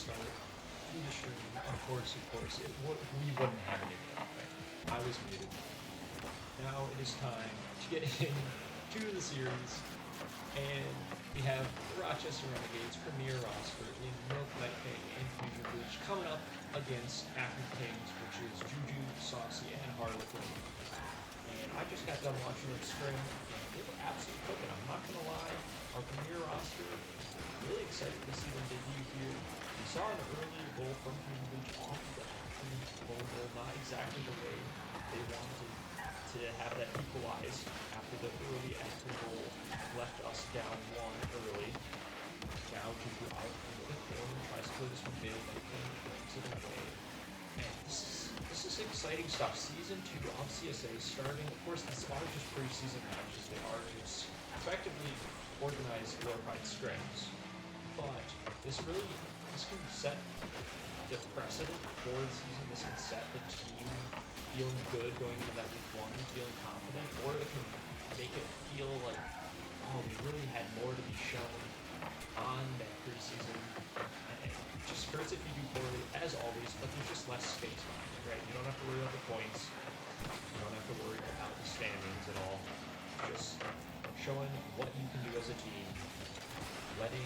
start to the stream. Of course, we wouldn't have it anyway. I was muted. Now it is time to get into the series, and we have the Rochester Renegades, Premier Roster, in Milk, Night King, and Fusion Bleach coming up against Akron Kings, which is Juju, Saucy, and Harlequin. And I just got done watching them scrim, and they were absolutely cooking. I'm not gonna lie, our Premier Roster, really excited to see them debut here. We saw an early goal from Fusion Bleach off the Akron goal, not exactly the way they wanted to have that equalize after the early Akron goal left us down one early. Now Juju out into the corner, tries to play this one big, and brings it away. And this is exciting stuff. Season 2 of CSA starting. Of course, these aren't just preseason matches, they are just effectively organized glorified scrims. But this can set the precedent for the season. This can set the team feeling good going into that week 1, feeling confident, or it can make it feel like, oh, we really had more to be shown on that preseason. And it just hurts if you do poorly, as always, but there's just less space behind it, right? You don't have to worry about the points. You don't have to worry about the standings at all. Just showing what you can do as a team, letting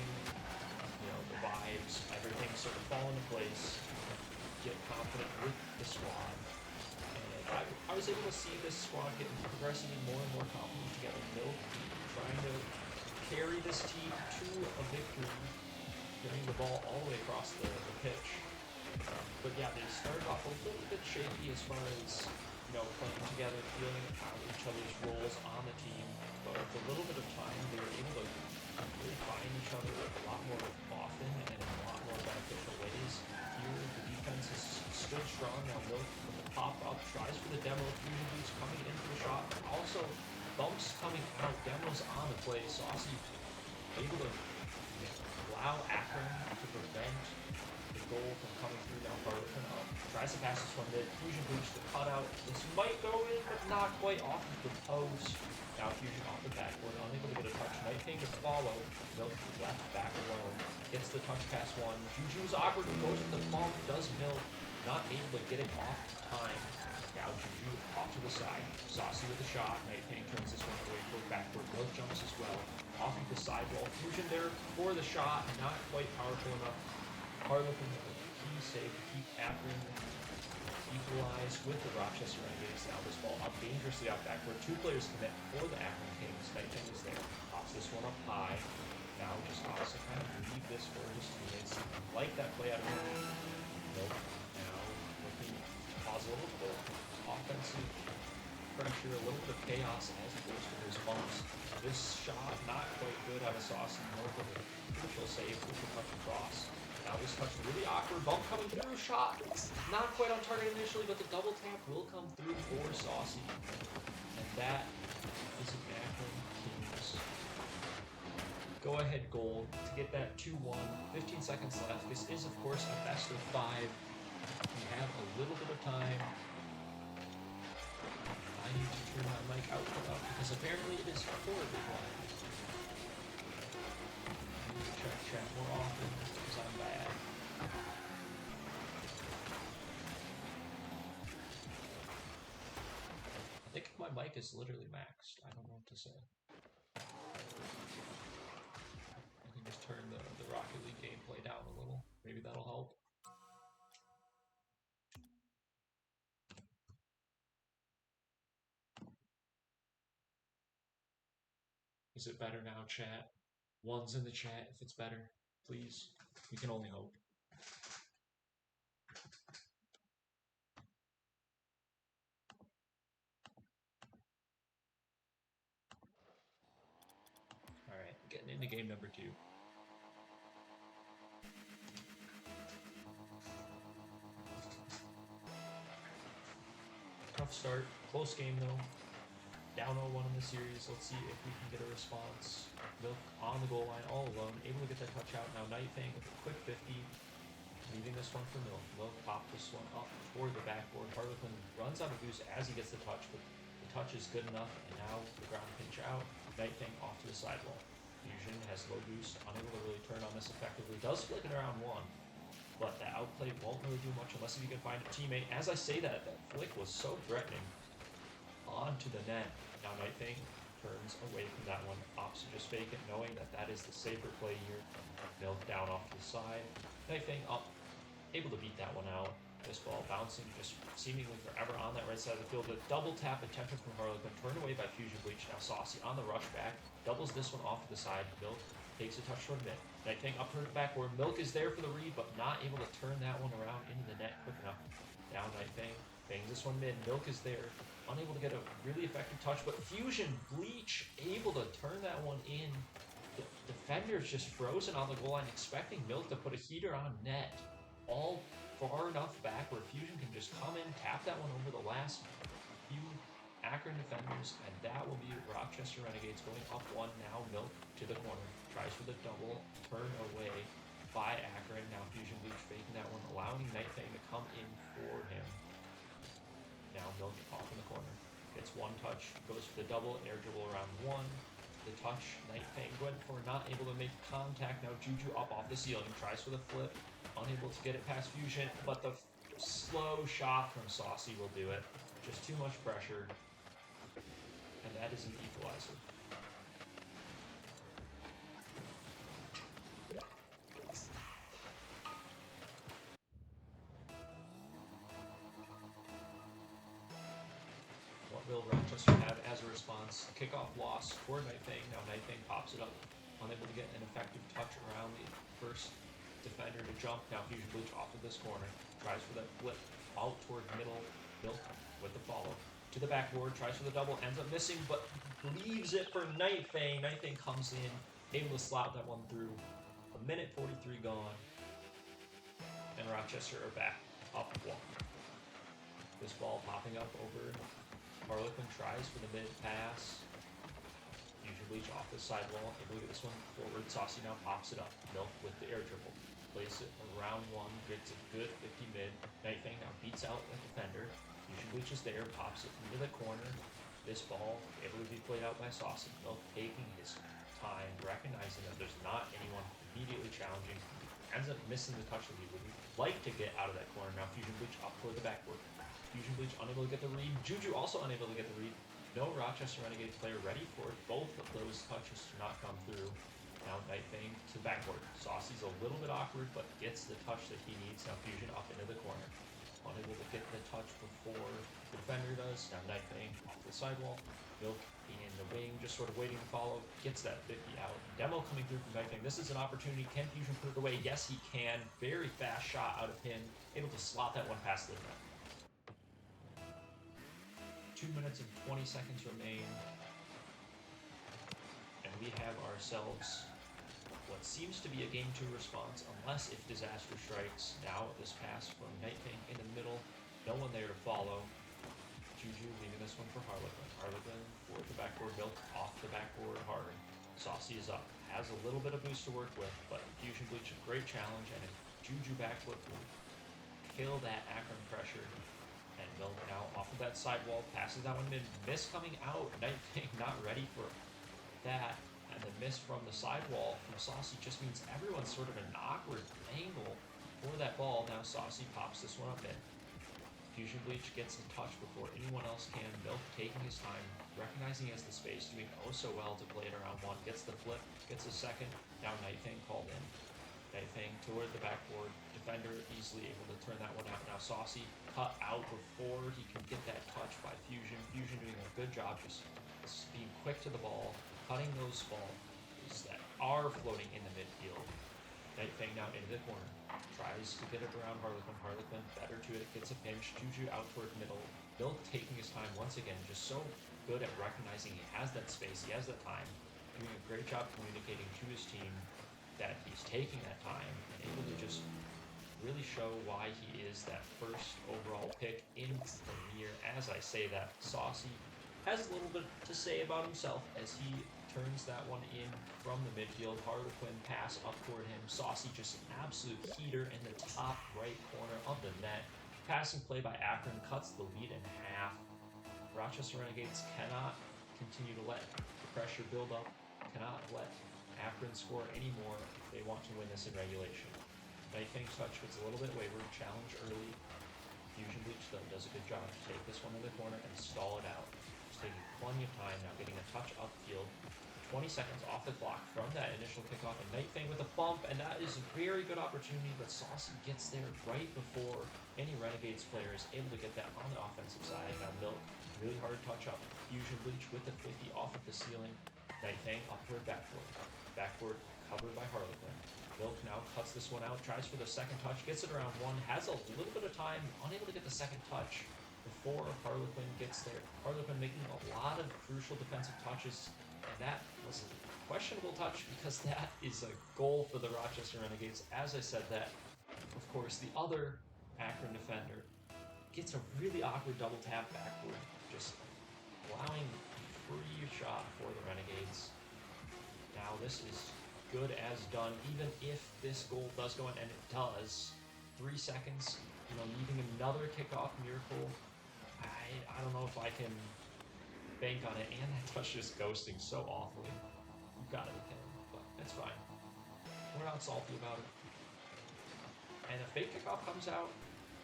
the vibes, everything sort of fall into place, get confident with the squad. And I was able to see this squad getting progressively more and more confident together. Milk trying to carry this team to a victory, getting the ball all the way across the pitch. But yeah, they started off a little bit shaky as far as playing together, feeling out each other's roles on the team. But with a little bit of time, they were able to really find each other a lot more often and in a lot more beneficial ways. Here, the defense has stood strong. Now Milk with the pop-up, tries for the demo. Fusion Bleach coming in for the shot. Also, bumps coming out. Demo's on the play. Saucy able to allow Akron to prevent the goal from coming through. Now Harlequin tries to pass this one mid. Fusion Bleach the cutout. This might go in, but not quite off of the post. Now Fusion off the backboard, unable to get a touch. Night King to follow. Milk left back alone. Gets the touch pass one. Juju's awkward, goes to the bump, does Milk. Not able to get it off time. Now Juju off to the side. Saucy with a shot. Night King turns this one away for backward. Milk jumps as well. Off of the sidewall. Fusion there for the shot. Not quite powerful enough. Harlequin with a key save to keep Akron equalized with the Rochester Renegades. Now this ball up dangerously out backward. 2 players commit for the Akron Kings. Night King is there. Pops this one up high. Now just also kind of leave this for his teammates. Like that play out of the Nope. Now looking to pause a little bit. Offensive pressure, a little bit of chaos as he goes for his bumps. This shot not quite good out of Saucy. More of a crucial save with the touch across. Now this touch really awkward. Bump coming through. Shot not quite on target initially, but the double tap will come through for Saucy. And that is an Akron Kings go-ahead goal to get that 2-1. 15 seconds left. This is, of course, a best of 5. We have a little bit of time. I need to turn my mic output up because apparently it is horribly quiet. I need to check chat more often because I'm bad. I think my mic is literally maxed. I don't know what to say. I can just turn the Rocket League gameplay down a little. Maybe that'll help. Is it better now, chat? One's in the chat if it's better, please. We can only hope. Alright, getting into game number 2. Tough start, close game though. Down 0-1 in the series. Let's see if we can get a response. Milk on the goal line all alone, able to get that touch out. Now Night King with a quick 50, leaving this one for Milk. Milk popped this one up toward the backboard. Harlequin runs out of boost as he gets the touch, but the touch is good enough, and now the ground pinch out. Night King off to the sidewall. Fusion has low boost, unable to really turn on this effectively. Does flick it around one. but that outplay won't really do much unless if you can find a teammate. As I say that, that flick was so threatening onto the net. Now Night Thing turns away from that one, opts to just fake it, knowing that that is the safer play here. Milk down off to the side. Night Thing up, able to beat that one out. This ball bouncing just seemingly forever on that right side of the field. A double tap attempted from Harlequin, turned away by Fusion Bleach. Now Saucy on the rush back, doubles this one off to the side. Milk takes a touch toward mid. Night Thing up toward the backboard. Milk is there for the read, but not able to turn that one around into the net quick enough. Down Night Thing, bangs this one mid. Milk is there, unable to get a really effective touch, but Fusion Bleach able to turn that one in. The defender's just frozen on the goal line, expecting Milk to put a heater on net. All far enough back where Fusion can just come in, tap that one over the last few Akron defenders, and that will be Rochester Renegades going up one now. Milk to the corner, tries for the double, turn away by Akron. Now Fusion Bleach faking that one, allowing Night Thing to come in for him. Now Milk off in the corner, gets one touch, goes for the double, air dribble around one. The touch, Night Thing went for, not able to make contact. Now Juju up off the ceiling, tries for the flip, unable to get it past Fusion, but the slow shot from Saucy will do it. Just too much pressure, and that is an equalizer. What will Rochester have as a response? Kickoff loss for Night Thing. Now Night Thing pops it up, unable to get an effective touch around the first defender to jump. Now Fusion Bleach off of this corner, tries for that flip out toward middle. Milk with the follow to the backboard, tries for the double, ends up missing, but leaves it for Night Thing. Night Thing comes in, able to slap that one through. A minute 43 gone, and Rochester are back up one. This ball popping up over. Harlequin tries for the mid pass. Fusion Bleach off the sidewall. Able to get this one forward. Saucy now pops it up. Milk with the air dribble. Plays it around one. Gets a good 50 mid. Night Thing now beats out the defender. Fusion Bleach is there. Pops it into the corner. This ball able to be played out by Saucy. Milk taking his time, recognizing that there's not anyone immediately challenging. Ends up missing the touch that he would like to get out of that corner. Now Fusion Bleach up toward the backboard. Fusion Bleach unable to get the read. Juju also unable to get the read. No Rochester Renegades player ready for both of those touches to not come through. Now Night Thing to backboard. Saucy's a little bit awkward, but gets the touch that he needs. Now Fusion up into the corner. Unable to get the touch before the defender does. Now Night Thing off the sidewall. Milk in the wing, just sort of waiting to follow. Gets that 50 out. Demo coming through from Night Thing. This is an opportunity. Can Fusion put it away? Yes, he can. Very fast shot out of him. Able to slot that one past the net. 2 minutes and 20 seconds remain, and we have ourselves what seems to be a game 2 response, unless if disaster strikes. Now this pass from Night Thing in the middle, no one there to follow. Juju leaving this one for Harlequin. Harlequin for the backboard. Milk off the backboard hard. Saucy is up, has a little bit of boost to work with, but Fusion Bleach a great challenge, and if Juju backflip will kill that Akron pressure. And Milk now off of that sidewall, passes that one mid, miss coming out. Night Thing not ready for that, and the miss from the sidewall from Saucy just means everyone's sort of in an awkward angle for that ball. Now Saucy pops this one up in. Fusion Bleach gets a touch before anyone else can. Milk taking his time, recognizing he has the space, doing oh so well to play it around one. Gets the flip, gets a second. Now Night Thing called in. Night Thing toward the backboard. Defender easily able to turn that one out. Now Saucy cut out before he can get that touch by Fusion. Fusion doing a good job just being quick to the ball, cutting those balls that are floating in the midfield. Night Thing now into the corner. Tries to get it around Harlequin. Harlequin better to it. Gets a pinch. Juju out toward middle. Milk taking his time once again. Just so good at recognizing he has that space. He has that time. Doing a great job communicating to his team that he's taking that time and able to just really show why he is that first overall pick in the year. As I say that, Saucy has a little bit to say about himself as he turns that one in from the midfield. Harlequin pass up toward him. Saucy just an absolute heater in the top right corner of the net. Passing play by Akron cuts the lead in half. Rochester Renegades cannot continue to let the pressure build up, cannot let Akron score anymore if they want to win this in regulation. Night Fang's touch gets a little bit wayward. Challenge early. Fusion Bleach, though, does a good job to take this one in the corner and stall it out. Just taking plenty of time now, getting a touch upfield. 20 seconds off the clock from that initial kickoff, and Night Fang with a bump, and that is a very good opportunity, but Saucy gets there right before any Renegades player is able to get that on the offensive side. Now Milk, really hard touch up. Fusion Bleach with the 50 off of the ceiling. Night Fang upward backboard. Backboard covered by Harlequin. Milk now cuts this one out, tries for the second touch, gets it around one, has a little bit of time, unable to get the second touch before Harlequin gets there. Harlequin making a lot of crucial defensive touches, and that was a questionable touch because that is a goal for the Rochester Renegades. As I said that, of course, the other Akron defender gets a really awkward double tap backward, just allowing free shot for the Renegades. Now this is good as done, even if this goal does go in, and it does. 3 seconds, needing another kickoff miracle. I don't know if I can bank on it, and that touch just ghosting so awfully. You've got to be kidding, but it's fine. We're not salty about it. And a fake kickoff comes out.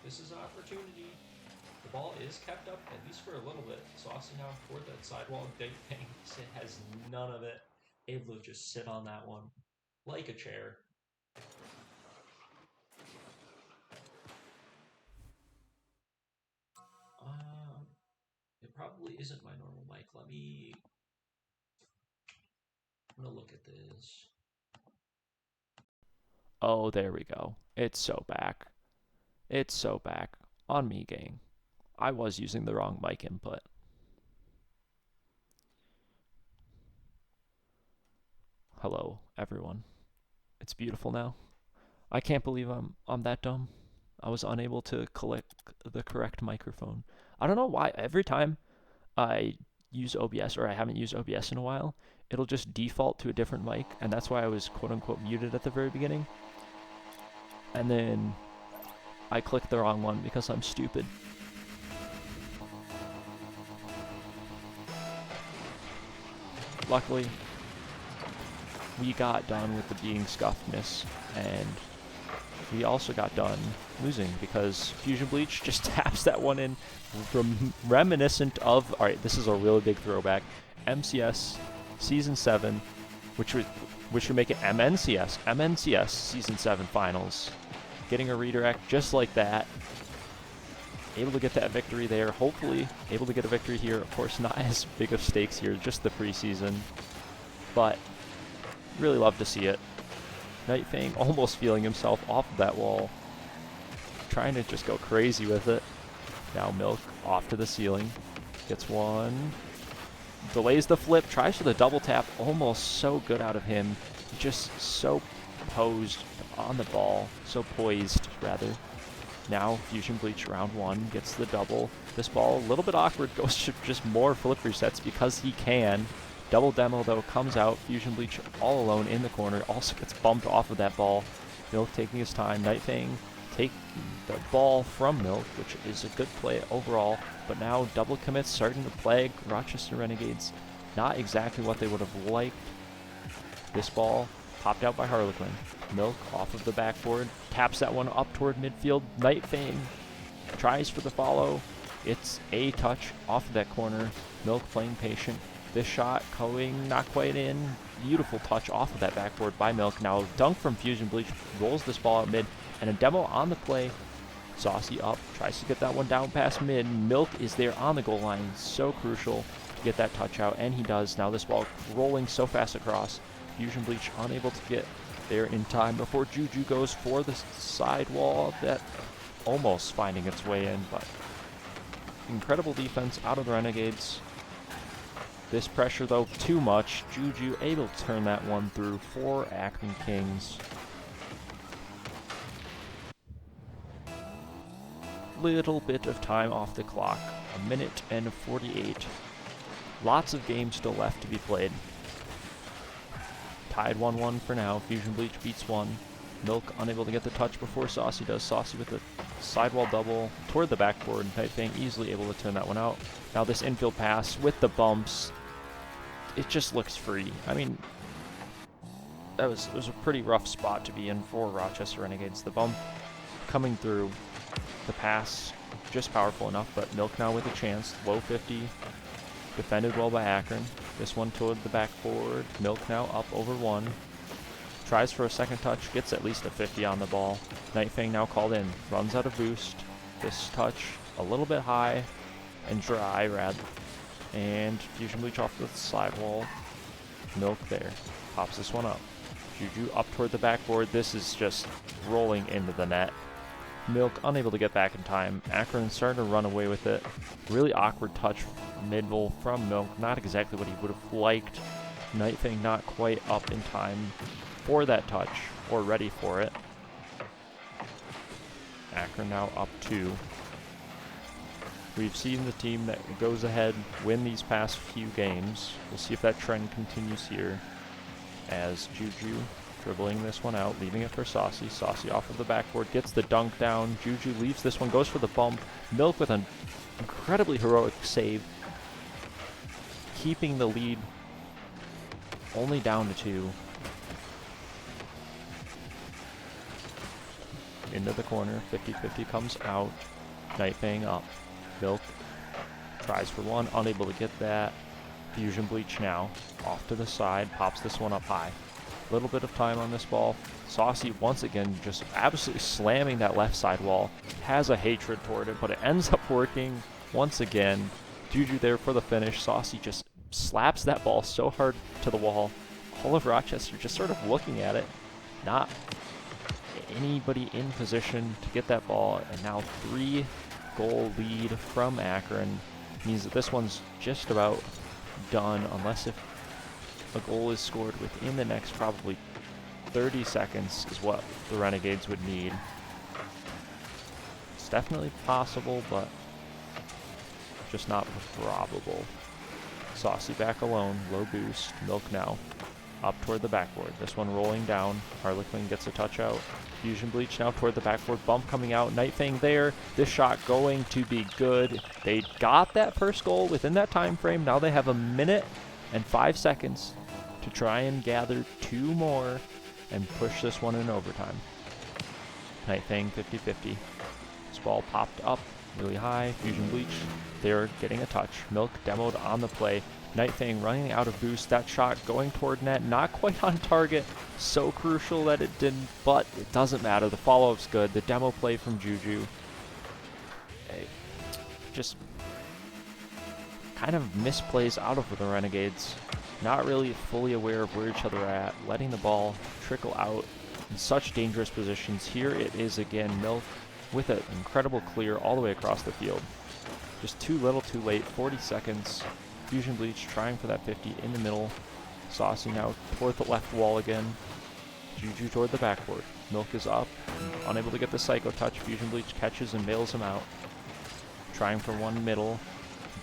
This is an opportunity. The ball is kept up, at least for a little bit. Saucy now toward that sidewall. Night Fang has none of it. Able to just sit on that one like a chair. It probably isn't my normal mic. I'm gonna look at this. Oh, there we go. It's so back. It's so back. On me, gang. I was using the wrong mic input. Hello, everyone. It's beautiful now. I can't believe I'm that dumb. I was unable to collect the correct microphone. I don't know why. Every time I use OBS, or I haven't used OBS in a while, it'll just default to a different mic, and that's why I was quote-unquote muted at the very beginning. And then I clicked the wrong one because I'm stupid. Luckily, we got done with the being scuffedness, and we also got done losing because Fusion Bleach just taps that one in, reminiscent of, alright, this is a really big throwback, MCS Season 7, which would make it MNCS Season 7 Finals. Getting a redirect just like that. Able to get that victory there, hopefully able to get a victory here. Of course, not as big of stakes here, just the preseason, but really love to see it. Night Fang almost feeling himself off of that wall, trying to just go crazy with it. Now Milk off to the ceiling, gets one, delays the flip, tries for the double tap, almost so good out of him, just so posed on the ball, so poised rather. Now Fusion Bleach round one gets the double. This ball a little bit awkward, goes to just more flip resets because he can. Double demo though comes out. Fusion Bleach all alone in the corner, also gets bumped off of that ball. Milk taking his time. Night Fang taking the ball from Milk, which is a good play overall, but now double commits starting to plague Rochester Renegades. Not exactly what they would have liked. This ball popped out by Harlequin. Milk off of the backboard, taps that one up toward midfield. Night Fang tries for the follow. It's a touch off of that corner. Milk playing patient. This shot going not quite in. Beautiful touch off of that backboard by Milk. Now dunk from Fusion Bleach, rolls this ball out mid, and a demo on the play. Saucy up, tries to get that one down past mid. Milk is there on the goal line, so crucial to get that touch out, and he does. Now this ball rolling so fast across. Fusion Bleach unable to get there in time before Juju goes for the sidewall. That almost finding its way in, but incredible defense out of the Renegades. This pressure though, too much. Juju able to turn that one through for Akron Kings. Little bit of time off the clock, 1:48. Lots of games still left to be played. Tied 1-1 for now. Fusion Bleach beats one. Milk unable to get the touch before Saucy does. Saucy with the sidewall double toward the backboard. Night Fang easily able to turn that one out. Now this infield pass with the bumps. It just looks free. I mean, it was a pretty rough spot to be in for Rochester Renegades. The bump coming through, the pass just powerful enough, but Milk now with a chance. Low 50, defended well by Akron. This one toward the backboard. Milk now up over 1. Tries for a second touch, gets at least a 50 on the ball. Night Fang now called in, runs out of boost. This touch a little bit high and dry, rather. And Fusion Bleach off the sidewall. Milk there, pops this one up. Juju up toward the backboard. This is just rolling into the net. Milk unable to get back in time. Akron starting to run away with it. Really awkward touch mid-roll from Milk. Not exactly what he would have liked. Night Fang not quite up in time for that touch or ready for it. Akron now up 2. We've seen the team that goes ahead win these past few games. We'll see if that trend continues here as Juju dribbling this one out, leaving it for Saucy. Saucy off of the backboard, gets the dunk down. Juju leaves this one, goes for the bump. Milk with an incredibly heroic save, keeping the lead only down to 2. Into the corner, 50-50 comes out. Night Fang up. Milk tries for one, unable to get that. Fusion Bleach now, off to the side, pops this one up high. Little bit of time on this ball. Saucy once again just absolutely slamming that left side wall. Has a hatred toward it, but it ends up working once again. Juju there for the finish. Saucy just slaps that ball so hard to the wall. All of Rochester just sort of looking at it. Not anybody in position to get that ball. And now 3-goal lead from Akron means that this one's just about done, unless if a goal is scored within the next probably 30 seconds is what the Renegades would need. It's definitely possible, but just not probable. Saucy back alone, low boost. Milk now up toward the backboard. This one rolling down. Harlequin gets a touch out. Fusion Bleach now toward the backboard. Bump coming out. Night Fang there. This shot going to be good. They got that first goal within that time frame. Now they have a minute and 5 seconds to try and gather 2 more and push this one in overtime. Night Fang 50-50. This ball popped up really high. Fusion Bleach, they're getting a touch. Milk demoed on the play. Night Fang running out of boost. That shot going toward net, not quite on target. So crucial that it didn't, but it doesn't matter. The follow-up's good. The demo play from Juju. Just kind of misplays out of the Renegades. Not really fully aware of where each other are at, letting the ball trickle out in such dangerous positions. Here it is again, Milk with an incredible clear all the way across the field. Just too little, too late, 40 seconds. Fusion Bleach trying for that 50 in the middle. Saucy now toward the left wall again. Juju toward the backboard. Milk is up, unable to get the Psycho touch. Fusion Bleach catches and bails him out. Trying for one middle.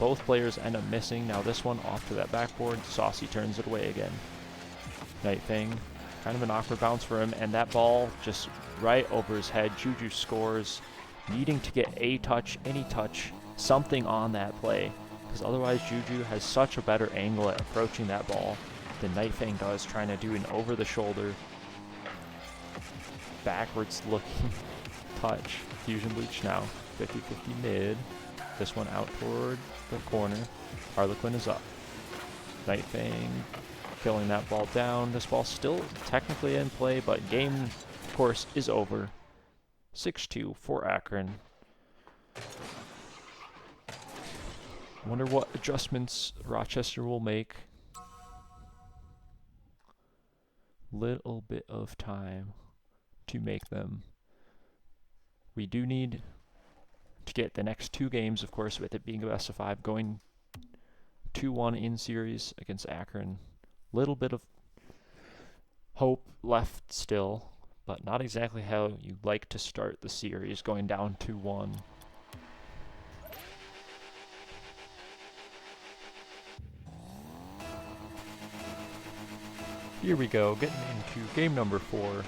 Both players end up missing. Now this one off to that backboard. Saucy turns it away again. Night Fang, kind of an awkward bounce for him, and that ball just right over his head. Juju scores, needing to get a touch, any touch, something on that play, because otherwise Juju has such a better angle at approaching that ball than Night Fang does, trying to do an over-the-shoulder, backwards looking touch. Fusion Bleach now, 50-50 mid. This one out toward the corner. Harlequin is up. Night Fang killing that ball down. This ball still technically in play, but game, of course, is over. 6-2 for Akron. Wonder what adjustments Rochester will make. Little bit of time to make them. We do need to get the next 2 games, of course, with it being a best of 5, going 2-1 in series against Akron. Little bit of hope left still, but not exactly how you'd like to start the series, going down 2-1. Here we go, getting into game number 4.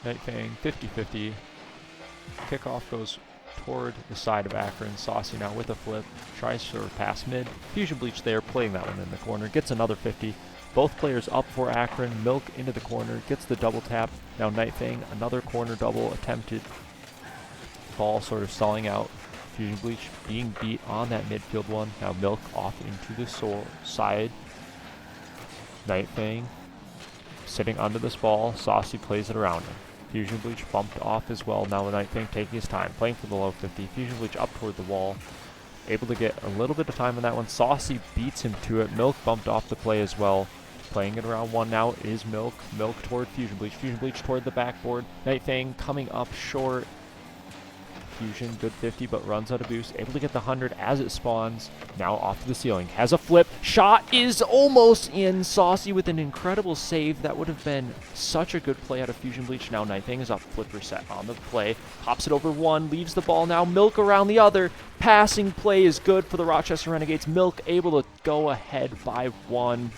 Night Fang 50-50. Kickoff goes toward the side of Akron. Saucy now with a flip, tries for a pass mid. Fusion Bleach there, playing that one in the corner, gets another 50. Both players up for Akron. Milk into the corner, gets the double tap. Now Night Fang, another corner double attempted. Ball sort of stalling out. Fusion Bleach being beat on that midfield one. Now Milk off into the side. Night Fang sitting under this ball. Saucy plays it around him. Fusion Bleach bumped off as well. Now the Night Fang taking his time, playing for the low 50. Fusion Bleach up toward the wall. Able to get a little bit of time on that one. Saucy beats him to it. Milk bumped off the play as well. Playing it around one now is Milk. Milk toward Fusion Bleach. Fusion Bleach toward the backboard. Night Fang coming up short. Fusion, good 50, but runs out of boost. Able to get the 100 as it spawns. Now off to the ceiling. Has a flip. Shot is almost in. Saucy with an incredible save. That would have been such a good play out of Fusion Bleach. Now Night Fang is up. Flip reset on the play. Pops it over one. Leaves the ball now. Milk around the other. Passing play is good for the Rochester Renegades. Milk able to go ahead by one.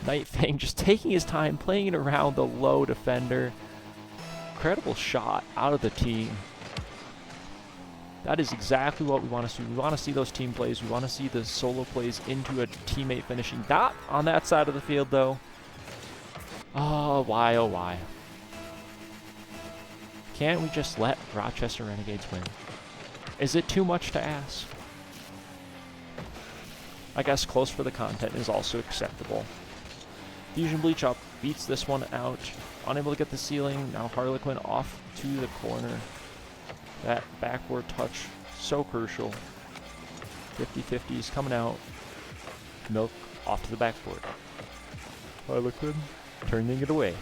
Night Fang just taking his time, playing it around the low defender. Incredible shot out of the team. That is exactly what we want to see. We want to see those team plays. We want to see the solo plays into a teammate finishing. Not on that side of the field, though. Oh, why, oh, why. Can't we just let Rochester Renegades win? Is it too much to ask? I guess close for the content is also acceptable. Fusion Bleach up, beats this one out. Unable to get the ceiling. Now Harlequin off to the corner. That backward touch, so crucial. 50-50s coming out. Milk off to the backboard. Harlequin turning it away.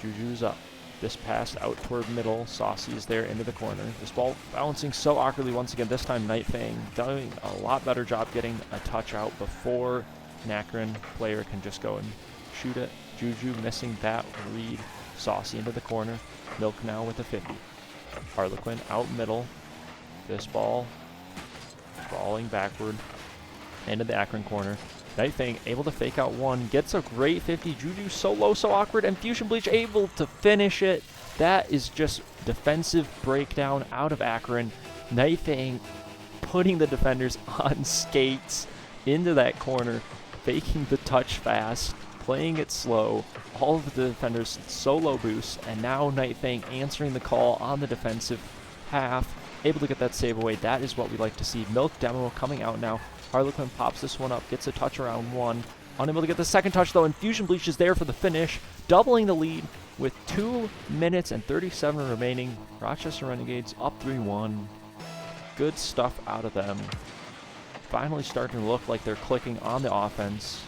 Juju's up. This pass out toward middle. Saucy is there into the corner. This ball bouncing so awkwardly once again. This time Night Fang doing a lot better job getting a touch out before an Akron player can just go and shoot it. Juju missing that read. Saucy into the corner. Milk now with a 50. Harlequin out middle. This ball falling backward into the Akron corner. Night Fang able to fake out one. Gets a great 50. Juju so low, so awkward. And Fusion Bleach able to finish it. That is just defensive breakdown out of Akron. Night Fang putting the defenders on skates into that corner. Faking the touch fast. Playing it slow. All of the defenders solo boost, and now Night Fang answering the call on the defensive half, able to get that save away. That is what we like to see. Milk demo coming out now. Harlequin pops this one up, gets a touch around one. Unable to get the second touch though, and Fusion Bleach is there for the finish, doubling the lead with 2 minutes and 37 remaining. Rochester Renegades up 3-1. Good stuff out of them. Finally starting to look like they're clicking on the offense.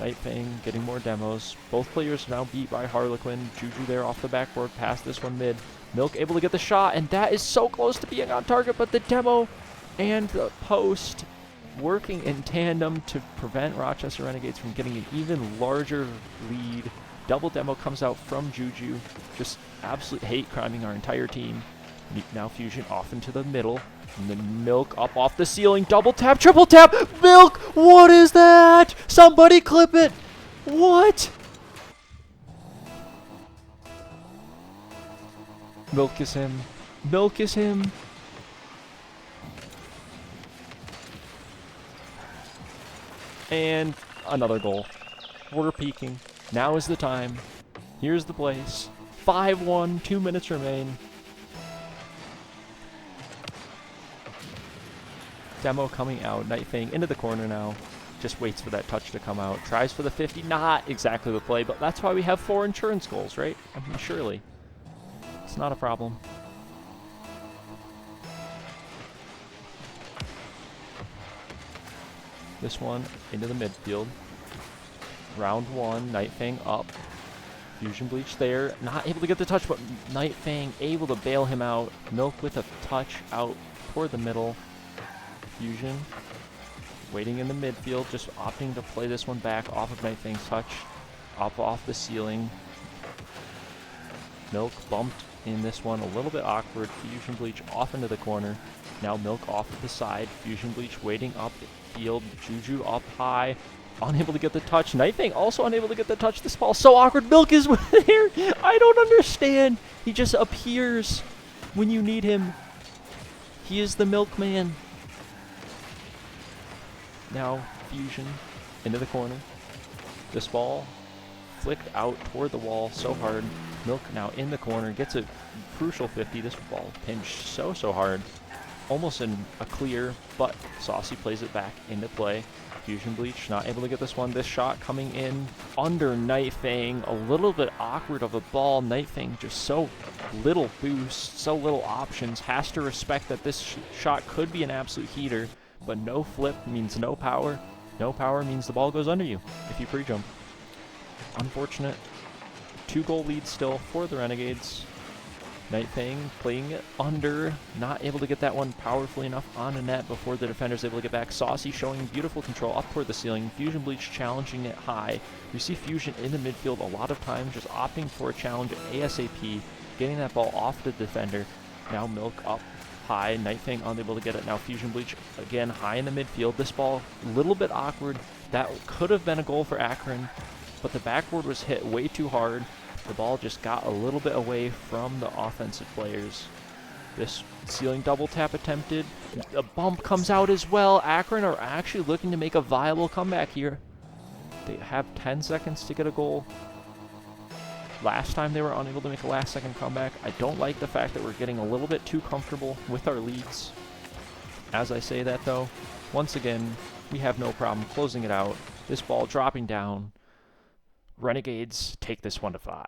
Night Fang getting more demos. Both players now beat by Harlequin. Juju there off the backboard, past this one mid. Milk able to get the shot, and that is so close to being on target, but the demo and the post working in tandem to prevent Rochester Renegades from getting an even larger lead. Double demo comes out from Juju. Just absolute hate criming our entire team. Now Fusion off into the middle. And then Milk up off the ceiling. Double tap, triple tap. Milk, what is that? Somebody clip it. What? Milk is him. Milk is him. And another goal. We're peaking. Now is the time. Here's the place. 5-1, 2 minutes remain. Demo coming out. Night Fang into the corner now. Just waits for that touch to come out. Tries for the 50. Not exactly the play, but that's why we have 4 insurance goals, right? I mean, surely. It's not a problem. This one into the midfield. Round 1. Night Fang up. Fusion Bleach there. Not able to get the touch, but Night Fang able to bail him out. Milk with a touch out toward the middle. Fusion waiting in the midfield, just opting to play this one back off of Night Fang's touch, up off the ceiling. Milk bumped in this one, a little bit awkward. Fusion Bleach off into the corner. Now Milk off to the side. Fusion Bleach waiting up field. Juju up high, unable to get the touch. Night Fang also unable to get the touch. This ball so awkward. Milk is there. I don't understand. He just appears when you need him. He is the milkman. Now, Fusion into the corner. This ball flicked out toward the wall so hard. Milk now in the corner, gets a crucial 50. This ball pinched so hard. Almost in a clear, but Saucy plays it back into play. Fusion Bleach not able to get this one. This shot coming in under Night Fang. A little bit awkward of a ball. Night Fang just so little boost, so little options. Has to respect that this shot could be an absolute heater, but no flip means no power. No power means the ball goes under you if you pre-jump. Unfortunate. 2-goal lead still for the Renegades. Night Fang playing it under, not able to get that one powerfully enough on a net before the defender's able to get back. Saucy showing beautiful control up toward the ceiling. Fusion Bleach challenging it high. You see Fusion in the midfield a lot of times just opting for a challenge ASAP, getting that ball off the defender. Now Milk up high. Night Fang unable to get it. Now Fusion Bleach again high in the midfield. This ball a little bit awkward. That could have been a goal for Akron, but the backboard was hit way too hard. The ball just got a little bit away from the offensive players. This ceiling double tap attempted. A bump comes out as well. Akron are actually looking to make a viable comeback here. They have 10 seconds to get a goal. Last time they were unable to make a last-second comeback. I don't like the fact that we're getting a little bit too comfortable with our leads. As I say that, though, once again, we have no problem closing it out. This ball dropping down. Renegades take this 1-5.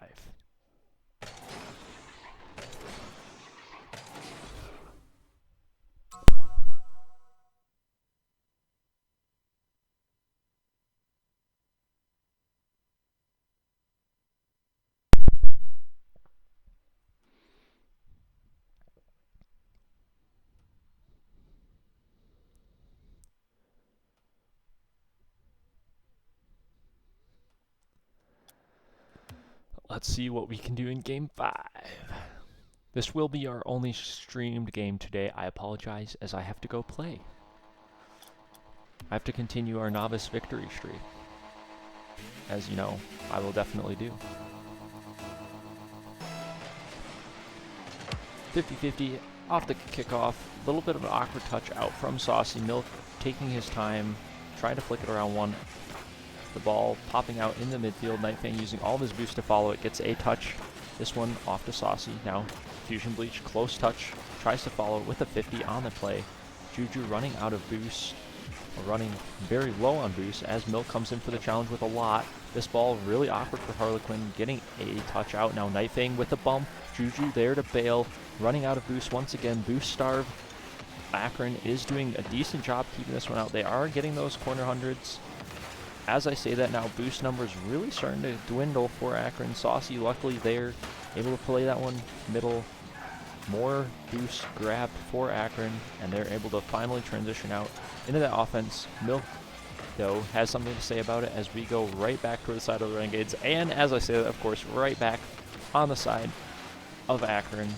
Let's see what we can do in Game 5. This will be our only streamed game today. I apologize as I have to go play. I have to continue our novice victory streak. As you know, I will definitely do. 50-50 off the kickoff. A little bit of an awkward touch out from Saucy. Milk taking his time, trying to flick it around one. The ball popping out in the midfield. Night Fang using all of his boost to follow it. Gets a touch. This one off to Saucy. Now Fusion Bleach, close touch. Tries to follow with a 50 on the play. Juju running out of boost. Or running very low on boost as Milk comes in for the challenge with a lot. This ball really awkward for Harlequin. Getting a touch out. Now Night Fang with the bump. Juju there to bail. Running out of boost once again. Boost starve. Akron is doing a decent job keeping this one out. They are getting those corner hundreds. As I say that now, boost numbers really starting to dwindle for Akron. Saucy, luckily, they're able to play that one middle. More boost grabbed for Akron, and they're able to finally transition out into that offense. Milk, though, has something to say about it as we go right back to the side of the Renegades. And as I say that, of course, right back on the side of Akron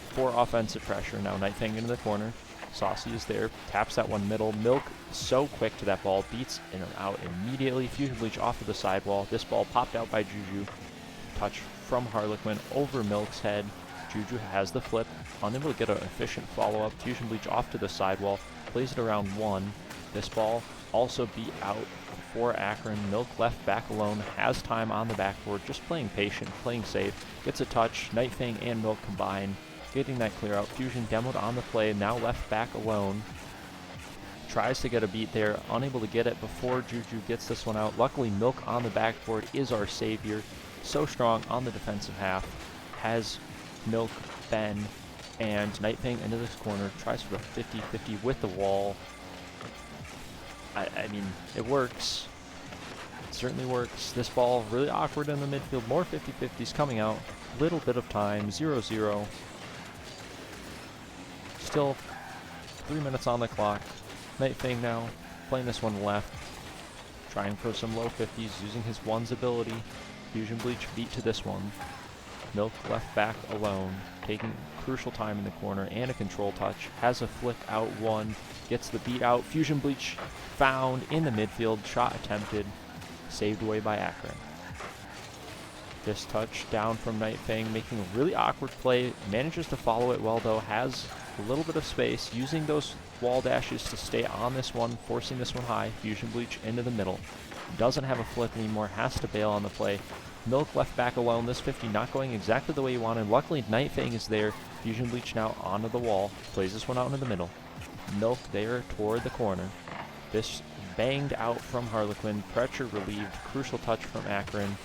for offensive pressure. Now Night Fang into the corner. Saucy is there, taps that one middle. Milk so quick to that ball, beats in and out immediately. Fusion Bleach off of the sidewall. This ball popped out by Juju. Touch from Harlequin over Milk's head. Juju has the flip, unable to get an efficient follow-up. Fusion Bleach off to the sidewall, plays it around one. This ball also beat out for Akron. Milk left back alone, has time on the backboard, just playing patient, playing safe. Gets a touch, Night Fang and Milk combine. Getting that clear out. Fusion demoed on the play, now left back alone. Tries to get a beat there, unable to get it before Juju gets this one out. Luckily, Milk on the backboard is our savior. So strong on the defensive half. Has Milk, Ben, and Night Fang into this corner. Tries for the 50-50 with the wall. I mean, it works. It certainly works. This ball really awkward in the midfield. More 50-50s coming out. Little bit of time. 0-0. Still 3 minutes on the clock. Night Fang now playing this one left. Trying for some low 50s using his one's ability. Fusion Bleach beat to this one. Milk left back alone. Taking crucial time in the corner and a control touch. Has a flick out one. Gets the beat out. Fusion Bleach found in the midfield. Shot attempted. Saved away by Akron. This touch down from Night Fang, making a really awkward play. Manages to follow it well, though. Has a little bit of space. Using those wall dashes to stay on this one. Forcing this one high. Fusion Bleach into the middle. Doesn't have a flip anymore. Has to bail on the play. Milk left back alone. This 50 not going exactly the way he wanted. Luckily, Night Fang is there. Fusion Bleach now onto the wall. Plays this one out into the middle. Milk there toward the corner. This banged out from Harlequin. Pressure relieved. Crucial touch from Akron.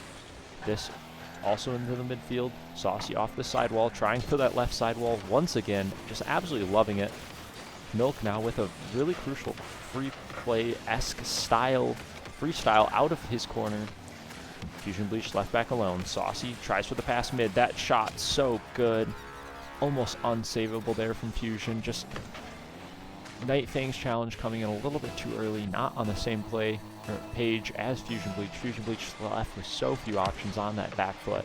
This also into the midfield. Saucy off the sidewall, trying for that left sidewall once again. Just absolutely loving it. Milk now with a really crucial free play-esque style, freestyle out of his corner. Fusion Bleach left back alone. Saucy tries for the pass mid. That shot so good. Almost unsavable there from Fusion. Just Night Fang's challenge coming in a little bit too early. Not on the same play or page as Fusion Bleach. Fusion Bleach left with so few options on that back foot.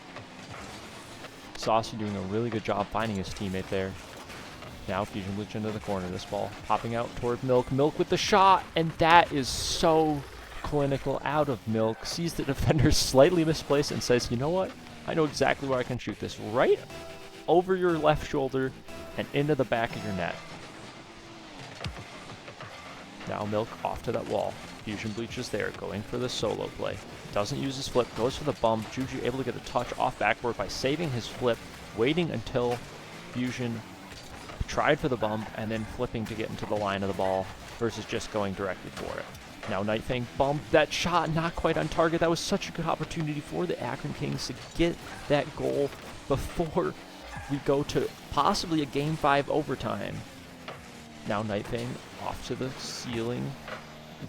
Saucy doing a really good job finding his teammate there. Now Fusion Bleach into the corner. This ball popping out toward Milk. Milk with the shot, and that is so clinical out of Milk. Sees the defender slightly misplaced and says, you know what? I know exactly where I can shoot this. Right over your left shoulder and into the back of your net. Now Milk off to that wall. Fusion Bleach is there, going for the solo play. Doesn't use his flip, goes for the bump. Juju able to get a touch off backboard by saving his flip, waiting until Fusion tried for the bump, and then flipping to get into the line of the ball versus just going directly for it. Now Night Fang bumped that shot, not quite on target. That was such a good opportunity for the Akron Kings to get that goal before we go to possibly a Game 5 overtime. Now Night Fang off to the ceiling.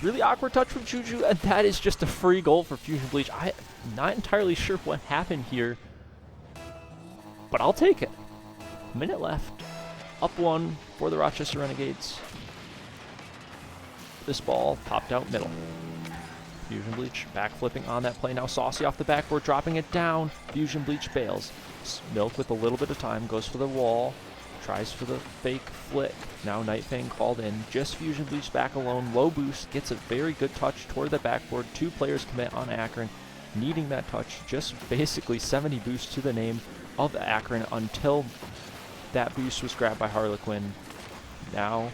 Really awkward touch from Juju, and that is just a free goal for Fusion Bleach. I'm not entirely sure what happened here, but I'll take it. Minute left. Up one for the Rochester Renegades. This ball popped out middle. Fusion Bleach back flipping on that play. Now Saucy off the backboard, dropping it down. Fusion Bleach bails. Milk with a little bit of time goes for the wall. Tries for the fake flick. Now Night Fang called in. Just Fusion Bleach back alone. Low boost. Gets a very good touch toward the backboard. 2 players commit on Akron. Needing that touch. Just basically 70 boost to the name of Akron until that boost was grabbed by Harlequin. Now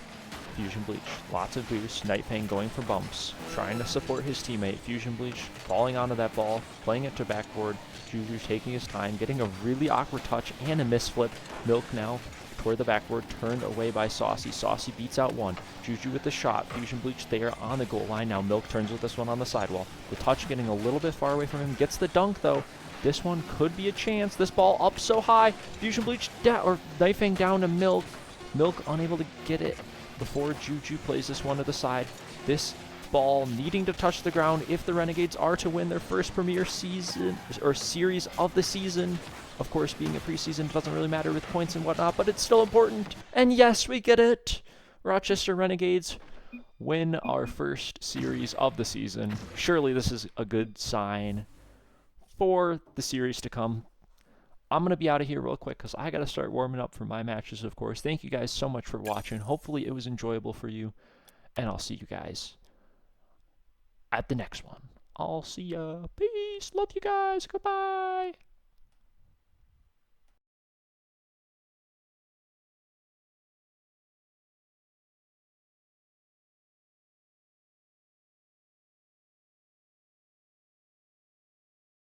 Fusion Bleach. Lots of boost. Night Fang going for bumps. Trying to support his teammate. Fusion Bleach falling onto that ball. Playing it to backboard. Juju taking his time. Getting a really awkward touch and a misflip. Milk now toward the backboard, turned away by Saucy. Saucy beats out one. Juju with the shot. Fusion Bleach there on the goal line. Now Milk turns with this one on the sidewall. The touch getting a little bit far away from him. Gets the dunk though. This one could be a chance. This ball up so high. Fusion Bleach or Night Fang down to Milk. Milk unable to get it before Juju plays this one to the side. This ball needing to touch the ground if the Renegades are to win their first premier season or series of the season. Of course, being a preseason doesn't really matter with points and whatnot, but it's still important. And yes, we get it. Rochester Renegades win our first series of the season. Surely this is a good sign for the series to come. I'm going to be out of here real quick because I got to start warming up for my matches, of course. Thank you guys so much for watching. Hopefully it was enjoyable for you, and I'll see you guys at the next one. I'll see ya. Peace. Love you guys. Goodbye.